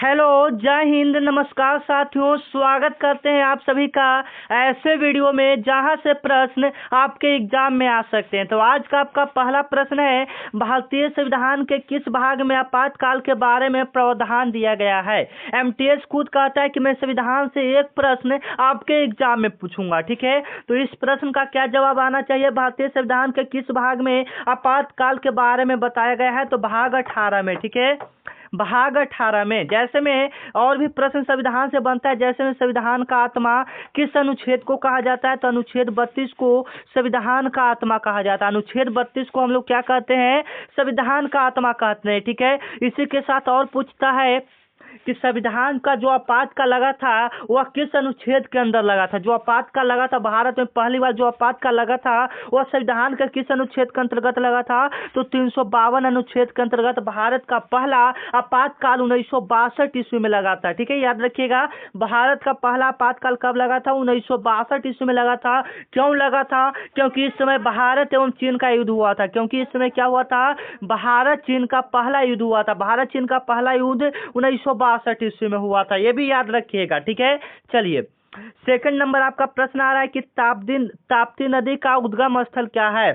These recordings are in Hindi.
हेलो, जय हिंद, नमस्कार साथियों। स्वागत करते हैं आप सभी का ऐसे वीडियो में जहां से प्रश्न आपके एग्जाम में आ सकते हैं। तो आज का आपका पहला प्रश्न है, भारतीय संविधान के किस भाग में आपातकाल के बारे में प्रावधान दिया गया है। एमटीएस खुद कहता है कि मैं संविधान से एक प्रश्न आपके एग्जाम में पूछूंगा, ठीक है। तो इस प्रश्न का क्या जवाब आना चाहिए, भारतीय संविधान के किस भाग में आपातकाल के बारे में बताया गया है। तो भाग 18 में, ठीक है, भाग 18 में। जैसे में और भी प्रश्न संविधान से बनता है, जैसे में संविधान का आत्मा किस अनुच्छेद को कहा जाता है। तो अनुच्छेद 32 को संविधान का आत्मा कहा जाता है। अनुच्छेद 32 को हम लोग क्या कहते हैं, संविधान का आत्मा कहते हैं, ठीक है। इसी के साथ और पूछता है कि संविधान का जो आपातकाल लगा था वह किस अनुच्छेद के अंदर लगा था। जो आपातकाल लगा था भारत में पहली बार जो आपातकाल लगा था वह संविधान के किस अनुच्छेद के अंतर्गत लगा था। तो 352 अनुच्छेद के अंतर्गत भारत का पहला आपातकाल 1962 ईस्वी में लगा था, ठीक है। याद रखिएगा, भारत का पहला आपातकाल कब लगा था, 1962 ईस्वी में लगा था। क्यों लगा था, क्योंकि इस समय भारत एवं चीन का युद्ध हुआ था। क्योंकि इस समय क्या हुआ था, भारत चीन का पहला युद्ध हुआ था। भारत चीन का पहला युद्ध 1962 ईस्वी में हुआ था, ये भी याद रखिएगा, ठीक है। चलिए, सेकंड नंबर आपका प्रश्न आ रहा है कि ताप्ती नदी का उद्गम स्थल क्या है।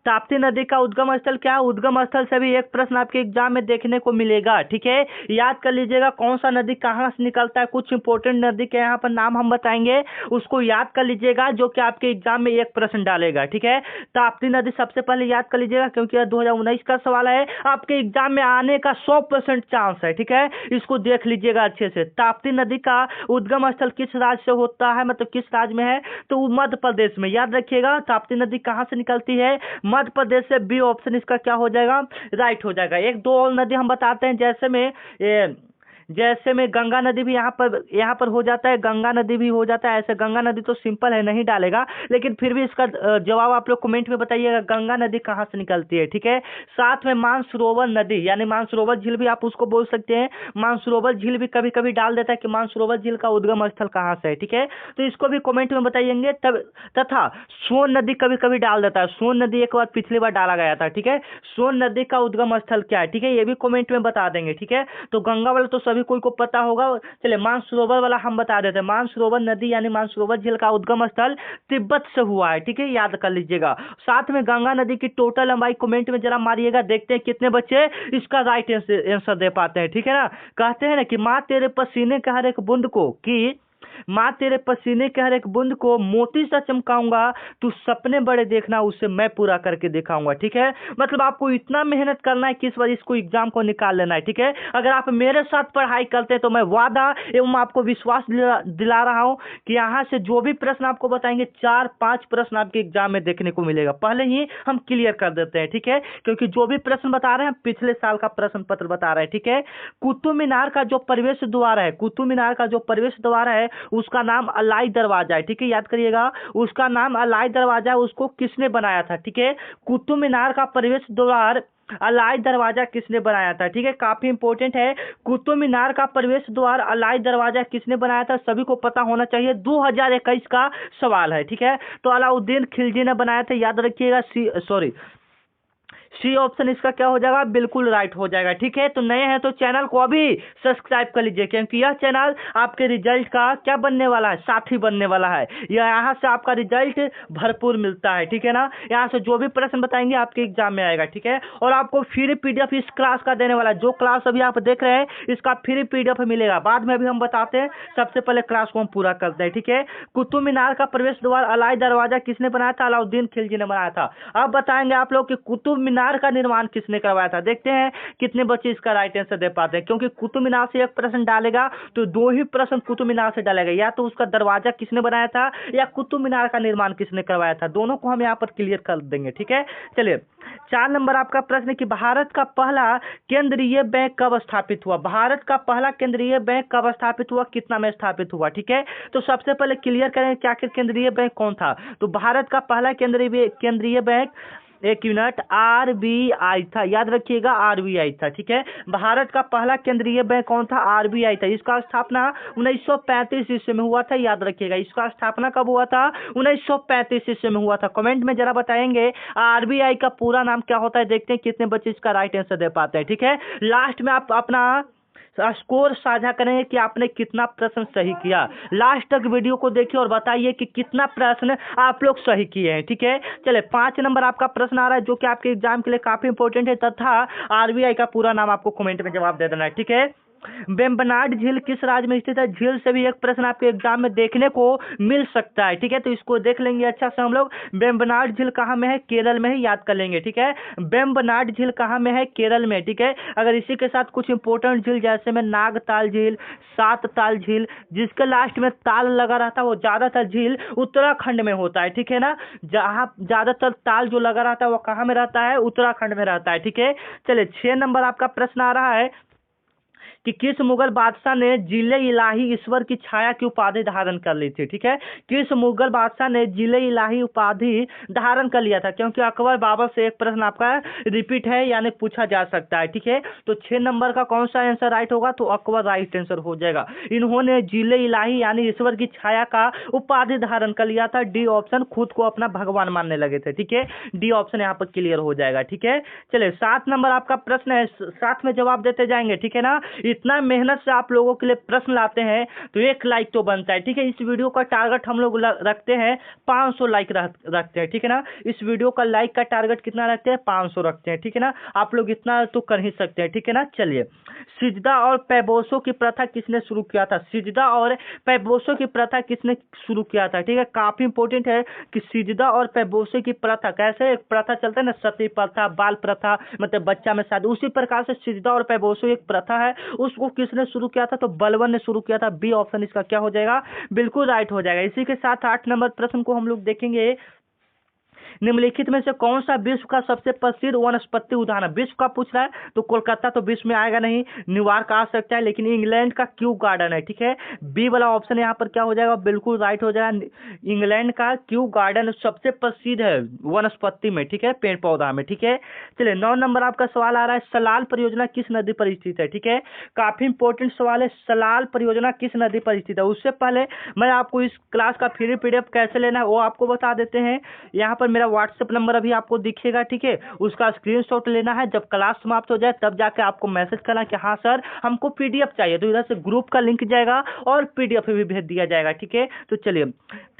ताप्ती नदी का उद्गम स्थल क्या है। उद्गम स्थल से भी एक प्रश्न आपके एग्जाम में देखने को मिलेगा, ठीक है। याद कर लीजिएगा कौन सा नदी कहाँ से निकलता है। कुछ इंपोर्टेंट नदी के यहाँ पर नाम हम बताएंगे, उसको याद कर लीजिएगा, जो कि आपके एग्जाम में एक प्रश्न डालेगा, ठीक है। ताप्ती नदी सबसे पहले याद कर लीजिएगा, क्योंकि यह 2019 का सवाल है, आपके एग्जाम में आने का 100% चांस है, ठीक है। इसको देख लीजिएगा अच्छे से। ताप्ती नदी का उद्गम स्थल किस राज्य से होता है, मतलब किस राज्य में है। तो वो मध्य प्रदेश में। याद रखिएगा, ताप्ती नदी कहाँ से निकलती है, मध्य प्रदेश से। बी ऑप्शन इसका क्या हो जाएगा, राइट हो जाएगा। एक दो और नदी हम बताते हैं, जैसे में गंगा नदी भी यहाँ पर हो जाता है, गंगा नदी भी हो जाता है। ऐसे गंगा नदी तो सिंपल है, नहीं डालेगा, लेकिन फिर भी इसका जवाब आप लोग कमेंट में बताइएगा, गंगा नदी कहाँ से निकलती है, ठीक है। साथ में मानसरोवर नदी, यानी मानसरोवर झील भी आप उसको बोल सकते हैं। मानसरोवर झील भी कभी कभी डाल देता है कि मानसरोवर झील का उद्गम स्थल कहाँ से है, ठीक है। तो इसको भी कमेंट में बताइएंगे। तब तथा सोन नदी कभी कभी डाल देता है। सोन नदी एक बार पिछली बार डाला गया था, ठीक है। सोन नदी का उद्गम स्थल क्या है, ठीक है, ये भी कमेंट में बता देंगे, ठीक है। तो गंगा वाला तो सभी कोई को पता होगा। चलिए, मानसरोवर वाला हम बता देते हैं। मानसरोवर नदी यानी मानसरोवर झील का उद्गम स्थल तिब्बत से हुआ है, ठीक है, याद कर लीजिएगा। साथ में गंगा नदी की टोटल लंबाई कमेंट में जरा मारिएगा, देखते हैं कितने बच्चे इसका राइट आंसर दे पाते हैं, ठीक है ना। कहते हैं ना कि माँ तेरे पसीने के हर एक बूंद को, कि माँ तेरे पसीने के हर एक बूंद को मोती सा चमकाऊंगा, तू सपने बड़े देखना, उसे मैं पूरा करके दिखाऊंगा, ठीक है। मतलब आपको इतना मेहनत करना है कि इस बार इसको एग्जाम को निकाल लेना है, ठीक है। अगर आप मेरे साथ पढ़ाई करते हैं तो मैं वादा एवं आपको विश्वास दिला रहा हूं कि यहाँ से जो भी प्रश्न आपको बताएंगे 4-5 प्रश्न आपके एग्जाम में देखने को मिलेगा। पहले ही हम क्लियर कर देते हैं, ठीक है, क्योंकि जो भी प्रश्न बता रहे हैं पिछले साल का प्रश्न पत्र बता रहे हैं, ठीक है। कुतुब मीनार का जो प्रवेश द्वार है, कुतुब मीनार का जो प्रवेश द्वार है उसका नाम अलाई दरवाजा है, ठीक है। याद करिएगा, उसका नाम अलाई दरवाजा है। उसको किसने बनाया था, ठीक है। कुतुब मीनार का प्रवेश द्वार अलाई दरवाजा किसने बनाया था, ठीक है, काफी इंपॉर्टेंट है। कुतुब मीनार का प्रवेश द्वार अलाई दरवाजा किसने बनाया था, सभी को पता होना चाहिए। 2021 का सवाल है, ठीक है। तो अलाउद्दीन खिलजी ने बनाया था, याद रखिएगा। सी ऑप्शन इसका क्या हो जाएगा, बिल्कुल राइट हो जाएगा, ठीक है। तो नए हैं तो चैनल को अभी सब्सक्राइब कर लीजिए, क्योंकि यह चैनल आपके रिजल्ट का क्या बनने वाला है, साथी बनने वाला है। यहाँ से आपका रिजल्ट भरपूर मिलता है, ठीक है ना। यहाँ से जो भी प्रश्न बताएंगे आपके एग्जाम में आएगा, ठीक है। और आपको फ्री पीडीएफ इस क्लास का देने वाला है। जो क्लास अभी आप देख रहे हैं इसका फ्री पीडीएफ मिलेगा, बाद में अभी हम बताते हैं। सबसे पहले क्लास को हम पूरा करते हैं, ठीक है। कुतुब मीनार का प्रवेश द्वार अलाई दरवाजा किसने बनाया था, अलाउद्दीन खिलजी ने बनाया था। अब बताएंगे आप लोग कि कुतुब मीनार का निर्माण किसने करवाया था। देखते हैं कितने बच्चे इसका राइट आंसर दे पाते हैं, क्योंकि कुतुब मीनार से एक प्रश्न डालेगा तो दो ही प्रश्न कुतुब मीनार से डालेगा, या तो उसका दरवाजा किसने बनाया था या कुतुब मीनार का निर्माण किसने करवाया था। दोनों को हम यहाँ पर क्लियर कर देंगे, ठीक है। चलिए, 4 नंबर आपका प्रश्न कि भारत का पहला केंद्रीय बैंक कब स्थापित हुआ। भारत का पहला केंद्रीय बैंक कब स्थापित हुआ, कितना में स्थापित हुआ, ठीक है। तो सबसे पहले क्लियर करें कि आखिर केंद्रीय बैंक कौन था। तो भारत का पहला केंद्रीय बैंक, एक मिनट, आरबीआई था। याद रखिएगा, आरबीआई था, ठीक है। भारत का पहला केंद्रीय बैंक कौन था, आरबीआई था। इसका स्थापना 1935 ईस्वी में हुआ था। याद रखिएगा, इसका स्थापना कब हुआ था, 1935 ईस्वी में हुआ था। कमेंट में जरा बताएंगे आरबीआई का पूरा नाम क्या होता है। देखते हैं कितने बच्चे इसका राइट आंसर दे पाते हैं, ठीक है। लास्ट में आप अपना स्कोर साझा करेंगे कि आपने कितना प्रश्न सही किया। लास्ट तक वीडियो को देखिए और बताइए कि कितना प्रश्न आप लोग सही किए हैं। ठीक है, चले 5 नंबर आपका प्रश्न आ रहा है जो कि आपके एग्जाम के लिए काफी इंपॉर्टेंट है, तथा आरबीआई का पूरा नाम आपको कमेंट में जवाब दे देना है। ठीक है, वेम्बनाड झील किस राज्य में स्थित है? झील से भी एक प्रश्न आपके एग्जाम में देखने को मिल सकता है। ठीक है, तो इसको देख लेंगे अच्छा से हम लोग। वेम्बनाड झील कहाँ में है? केरल में ही, याद कर लेंगे। ठीक है, वेम्बनाड झील कहाँ में है? केरल में। ठीक है, अगर इसी के साथ कुछ इंपॉर्टेंट झील जैसे में नागताल झील, सात ताल झील, जिसके लास्ट में ताल लगा रहता है, वो ज्यादातर झील उत्तराखंड में होता है। ठीक है ना, जहाँ ज्यादातर ताल जो लगा रहता है वो कहाँ में रहता है? उत्तराखंड में रहता है। ठीक है, चलिए 6 नंबर आपका प्रश्न आ रहा है कि किस मुगल बादशाह ने जिले इलाही ईश्वर की छाया की उपाधि धारण कर ली थी? ठीक है, किस मुगल बादशाह ने जिले इलाही उपाधि धारण कर लिया था? क्योंकि अकबर बाबर से एक प्रश्न आपका रिपीट है यानी पूछा जा सकता है। ठीक है, तो 6 नंबर का कौन सा आंसर राइट होगा? तो अकबर राइट आंसर हो जाएगा। इन्होंने जिले इलाही यानी ईश्वर की छाया का उपाधि धारण कर लिया था। डी ऑप्शन, खुद को अपना भगवान मानने लगे थे। ठीक है, डी ऑप्शन यहाँ पर क्लियर हो जाएगा। ठीक है, चलिए 7 नंबर आपका प्रश्न है, साथ में जवाब देते जाएंगे। ठीक है ना, इतना मेहनत से आप लोगों के लिए प्रश्न लाते हैं तो एक लाइक तो बनता है। ठीक है, इस वीडियो का टारगेट हम लोग रखते हैं 500 लाइक रखते हैं। ठीक है ना, इस वीडियो का लाइक का टारगेट कितना रखते हैं? 500 रखते हैं। ठीक है ना, आप लोग इतना तो कर ही सकते हैं। ठीक है ना, चलिए सिजदा और पैबोसो की प्रथा किसने शुरू किया था? सिजदा और पैबोसो की प्रथा किसने शुरू किया था? ठीक है, काफी इंपॉर्टेंट है कि सिजदा और पैबोसो की प्रथा, कैसे एक प्रथा चलता है ना, सती प्रथा, बाल प्रथा, मतलब बच्चा में शादी, उसी प्रकार से सिजदा और पैबोसो एक प्रथा है, उसको किसने शुरू किया था? तो बलबन ने शुरू किया था। बी ऑप्शन इसका क्या हो जाएगा? बिल्कुल राइट हो जाएगा। इसी के साथ 8 नंबर प्रश्न को हम लोग देखेंगे। निम्नलिखित में से कौन सा विश्व का सबसे प्रसिद्ध वनस्पति उद्यान है? विश्व का पूछ रहा है तो कोलकाता तो विश्व में आएगा नहीं, न्यूयॉर्क आ सकता है, लेकिन इंग्लैंड का क्यू गार्डन है। ठीक है, बी वाला ऑप्शन यहाँ पर क्या हो जाएगा? बिल्कुल राइट हो जाएगा। इंग्लैंड का क्यू गार्डन सबसे प्रसिद्ध है वनस्पति में। ठीक है, पेड़ पौधा में। ठीक है, चलिए 9 नंबर आपका सवाल आ रहा है, सलाल परियोजना किस नदी पर स्थित है? ठीक है, काफी इंपॉर्टेंट सवाल है, सलाल परियोजना किस नदी पर स्थित है। उससे पहले मैं आपको इस क्लास का फ्री पीडीएफ कैसे लेना है वो आपको बता देते हैं। यहाँ पर मेरा व्हाट्सएप नंबर अभी आपको दिखेगा। ठीक है, उसका स्क्रीनशॉट लेना है, जब क्लास समाप्त हो जाए तब जाके आपको मैसेज करना कि हाँ सर हमको पीडीएफ चाहिए, तो इधर से ग्रुप का लिंक जाएगा और पीडीएफ भी भेज दिया जाएगा। ठीक है, तो चलिए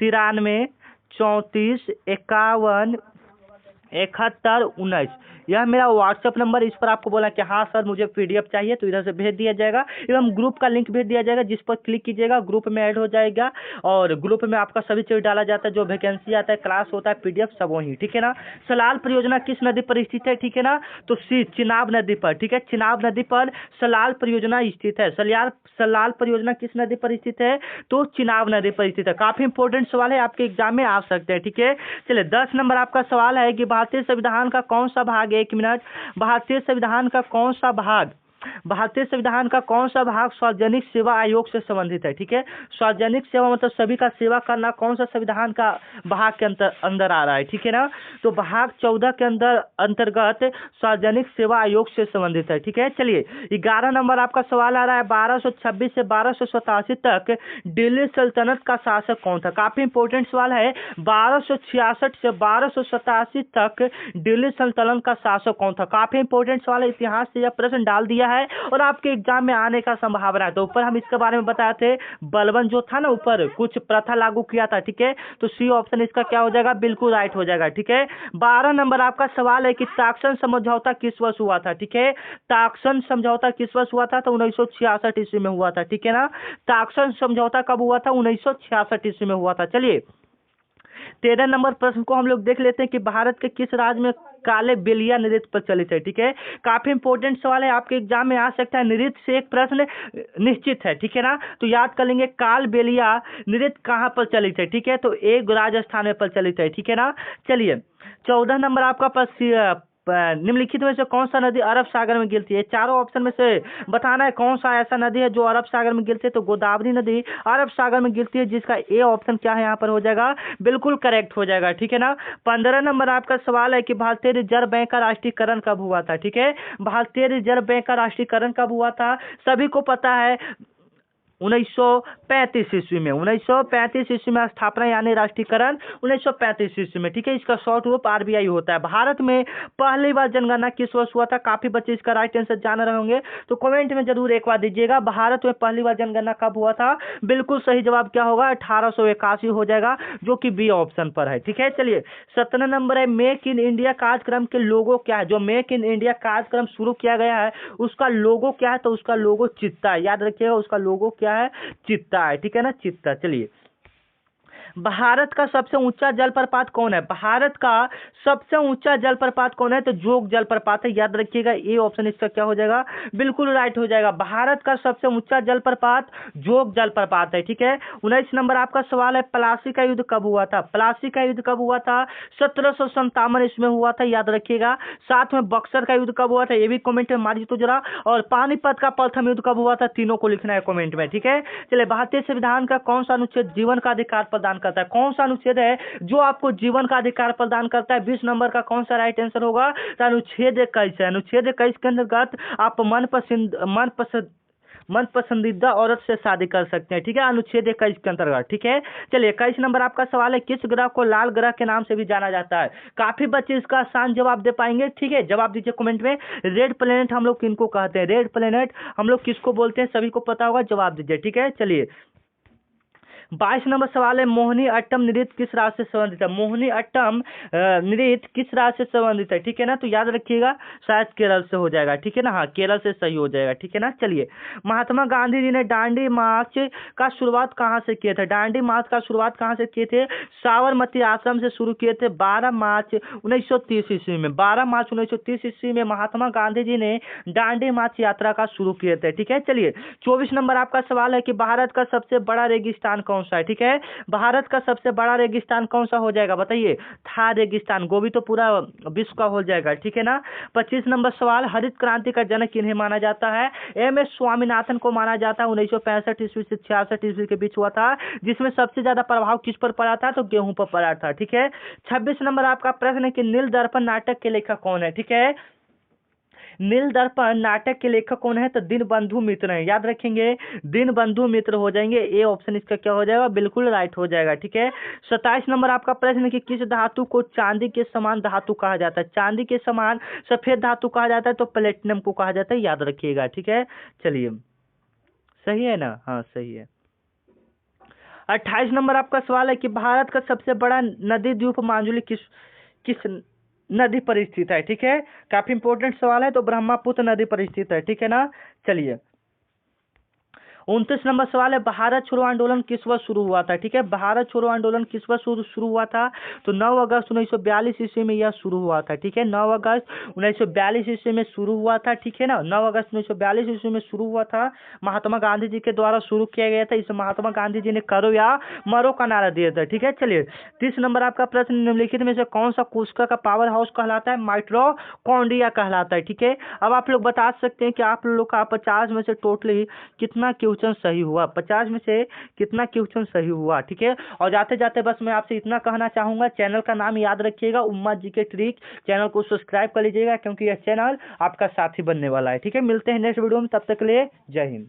93 34 51 71 19 यह मेरा व्हाट्सएप नंबर, इस पर आपको बोला कि हाँ सर मुझे पीडीएफ चाहिए, तो इधर से भेज दिया जाएगा एवं ग्रुप का लिंक भेज दिया जाएगा, जिस पर क्लिक कीजिएगा ग्रुप में ऐड हो जाएगा और ग्रुप में आपका सभी चीज डाला जाता है, जो वैकेंसी आता है, क्लास होता है, पीडीएफ सब वही। ठीक है ना, सलाल परियोजना किस नदी पर स्थित है? ठीक है ना, तो सी चिनाब नदी पर। ठीक है, चिनाब नदी पर सलाल परियोजना स्थित है। सलाल परियोजना किस नदी पर स्थित है? तो चिनाब नदी पर स्थित है। काफी इंपॉर्टेंट सवाल है, आपके एग्जाम में आ सकते हैं। ठीक है, चलिए 10 नंबर आपका सवाल है कि भारतीय संविधान का कौन सा भाग, एक मिनट, भारतीय संविधान का कौन सा भाग, भारतीय संविधान का कौन सा भाग सार्वजनिक सेवा आयोग से संबंधित है? ठीक है, सार्वजनिक सेवा मतलब सभी का सेवा करना, कौन सा संविधान का भाग के अंदर आ रहा है? ठीक है ना, तो भाग 14 के अंतर्गत सार्वजनिक सेवा आयोग से संबंधित है। ठीक है, चलिए 11 नंबर आपका सवाल आ रहा है, 1226 से 1287 तक दिल्ली सल्तनत का शासक कौन था? काफी इंपॉर्टेंट सवाल है, 1266 से 1287 तक दिल्ली सल्तनत का शासक कौन था? काफी इंपॉर्टेंट सवाल है, इतिहास से यह प्रश्न डाल दिया है और आपके एग्जाम में आने का संभावना है। तो ऊपर हम इसके बारे में बताए थे, बलबन जो था ना, ऊपर कुछ प्रथा लागू किया था। ठीक है, तो सी ऑप्शन इसका क्या हो जाएगा? बिल्कुल राइट हो जाएगा। ठीक है, 12 नंबर आपका सवाल है कि ताक्सन समझौता किस वर्ष हुआ था? ठीक है, ताक्सन समझौता किस वर्ष हुआ था? तो 1966 ईस्वी में हुआ था। ठीक है ना, ताक्सन समझौता कब हुआ था? 1966 ईस्वी में हुआ था। चलिए 13 नंबर प्रश्न को हम लोग देख लेते हैं कि भारत के किस राज्य में काले बेलिया नृत्य प्रचलित है? ठीक है, काफी इंपॉर्टेंट सवाल है, आपके एग्जाम में आ सकता है, नृत्य से एक प्रश्न निश्चित है। ठीक है ना, तो याद कर लेंगे काल बेलिया नृत्य कहाँ प्रचलित है? ठीक है, तो एक राजस्थान में प्रचलित है। ठीक है ना, चलिए 14 नंबर आपका निम्नलिखित में से कौन सा नदी अरब सागर में गिरती है? चारों ऑप्शन में से बताना है कौन सा ऐसा नदी है जो अरब सागर में गिरती है। तो गोदावरी नदी अरब सागर में गिरती है, जिसका ए ऑप्शन क्या है यहाँ पर हो जाएगा? बिल्कुल करेक्ट हो जाएगा। ठीक है ना, 15 नंबर आपका सवाल है कि भारतीय रिजर्व बैंक का राष्ट्रीयकरण कब हुआ था? ठीक है, भारतीय रिजर्व बैंक का राष्ट्रीयकरण कब हुआ था? सभी को पता है, 1935 ईस्वी में, 1935 ईस्वी में स्थापना यानी राष्ट्रीयकरण 1935 ईस्वी में, ठीक है। इसका शॉर्ट रूप आरबीआई होता है। भारत में पहली बार जनगणना किस वर्ष हुआ था? काफी बच्चे इसका राइट आंसर जान रहे होंगे, तो कमेंट में जरूर एक बार दीजिएगा, भारत में पहली बार जनगणना कब हुआ था? बिल्कुल सही जवाब क्या होगा? 1881 हो जाएगा, जो कि बी ऑप्शन पर है, ठीक है। चलिए 17 नंबर है, मेक इन इंडिया कार्यक्रम के लोगो क्या है? जो मेक इन इंडिया कार्यक्रम शुरू किया गया है उसका लोगो क्या है? तो उसका लोगो चित्ता है, याद रखिएगा, उसका लोगो क्या है? चित्ता है, ठीक है ना, चित्ता। चलिए भारत का सबसे ऊंचा जलप्रपात कौन है? भारत का सबसे ऊंचा जलप्रपात कौन है? तो जोग जलप्रपात है, याद रखिएगा, ए ऑप्शन इसका क्या हो जाएगा? बिल्कुल राइट हो जाएगा। भारत का सबसे ऊंचा जलप्रपात जोग जलप्रपात है, ठीक है। 19 नंबर आपका सवाल है, प्लासी का युद्ध कब हुआ था? प्लासी का युद्ध कब हुआ था? 1757 इसमें हुआ था, याद रखिएगा। साथ में बक्सर का युद्ध कब हुआ था? ये भी कमेंट में मारिए तो जरा। और पानीपत का प्रथम युद्ध कब हुआ था? तीनों को लिखना है कमेंट में, ठीक है। चलिए भारतीय संविधान का कौन सा अनुच्छेद जीवन का अधिकार प्रदान करता है? कौन सा अनुच्छेद है जो आपको जीवन का अधिकार प्रदान करता है? 20 नंबर का कौन सा राइट आंसर होगा? तो अनुच्छेद 21 है। अनुच्छेद 21 के अंतर्गत आप मन पसंदीदा औरत से शादी कर सकते हैं, ठीक है, अनुच्छेद 21 के अंतर्गत, ठीक है। चलिए 21 नंबर आपका सवाल है, किस ग्रह को लाल ग्रह के नाम से भी जाना जाता है? काफी बच्चे इसका आसान जवाब दे पाएंगे, ठीक है, जवाब दीजिए कमेंट में। रेड प्लेनेट हम लोग किनको कहते हैं? रेड प्लेनेट हम लोग किसको बोलते हैं? सभी को पता होगा, जवाब दीजिए, ठीक है। चलिए 22 नंबर सवाल है, मोहिनी अट्टम नृत्य किस राज्य से संबंधित है? मोहिनी अट्टम नृत्य किस राज्य से संबंधित है, ठीक है ना, तो याद रखिएगा शायद केरल से हो जाएगा, ठीक है ना, हाँ केरल से सही हो जाएगा, ठीक है ना। चलिए महात्मा गांधी जी ने दांडी मार्च का शुरुआत कहाँ से किए थे? दांडी मार्च का शुरुआत कहाँ से किए थे? साबरमती आश्रम से शुरू किए थे 12 मार्च 1930 ईस्वी में। 12 मार्च 1930 ईस्वी में महात्मा गांधी जी ने दांडी मार्च यात्रा का शुरू किए थे, ठीक है। चलिए 24 नंबर आपका सवाल है कि भारत का सबसे बड़ा रेगिस्तान कौन सा है, ठीक है। भारत का सबसे बड़ा रेगिस्तान कौन सा हो जाएगा बताइए? थार रेगिस्तान, गोभी तो पूरा विश्व का हो जाएगा, ठीक है ना। 25 नंबर सवाल, हरित क्रांति का जनक किन्हें माना जाता है? एम एस स्वामीनाथन को माना जाता है। 1965 ईस्वी से 66 ईस्वी के बीच हुआ था, जिसमें सबसे ज्यादा प्रभाव किस पर पड़ा था? तो गेहूं पर पड़ा था, ठीक है। 26 नंबर आपका प्रश्न है कि नील दर्पण नाटक के लेखक कौन है, ठीक है। नील दर्पण नाटक के लेखक कौन है? तो दीनबंधु मित्र हैं, याद रखेंगे, दीनबंधु मित्र हो जाएंगे, ए ऑप्शन इसका क्या हो जाएगा? बिल्कुल राइट हो जाएगा, ठीक है। 27 नंबर आपका प्रश्न है कि किस धातु को चांदी के समान धातु कहा जाता है? चांदी के समान सफेद धातु कहा जाता है, तो प्लेटिनम को कहा जाता है, याद रखिएगा, ठीक है। चलिए सही है ना, हाँ सही है। 28 नंबर आपका सवाल है कि भारत का सबसे बड़ा नदी द्वीप मांजुली किस किस नदी पर स्थित है, ठीक है। काफी इंपॉर्टेंट सवाल है, तो ब्रह्मपुत्र नदी पर स्थित है, ठीक है ना। चलिए 29 नंबर सवाल है, भारत छोड़ो आंदोलन किस वर्ष शुरू हुआ था, ठीक है। भारत छोड़ो आंदोलन किस वर्ष शुरू हुआ था? तो 9 अगस्त 1942 ईस्वी में यह शुरू हुआ था, ठीक है। 9 अगस्त 1942 ईस्वी में शुरू हुआ था, ठीक है ना। 9 अगस्त 1942 ईस्वी में शुरू हुआ था, महात्मा गांधी जी के द्वारा शुरू किया गया था। इसे महात्मा गांधी जी ने करो या मरो का नारा दिया था, ठीक है। चलिए 30 नंबर आपका प्रश्न, निम्नलिखित में से कौन सा कोशिका का पावर हाउस कहलाता है? माइटोकॉन्ड्रिया कहलाता है, ठीक है। अब आप लोग बता सकते हैं कि आप लोग का 50 में से टोटली कितना क्वेश्चन सही हुआ, 50 में से कितना क्वेश्चन सही हुआ, ठीक है। और जाते जाते बस मैं आपसे इतना कहना चाहूंगा, चैनल का नाम याद रखिएगा, उम्मा जी के ट्रिक, चैनल को सब्सक्राइब कर लीजिएगा, क्योंकि यह चैनल आपका साथी बनने वाला है, ठीक है। मिलते हैं नेक्स्ट वीडियो में, तब तक के लिए जय हिंद।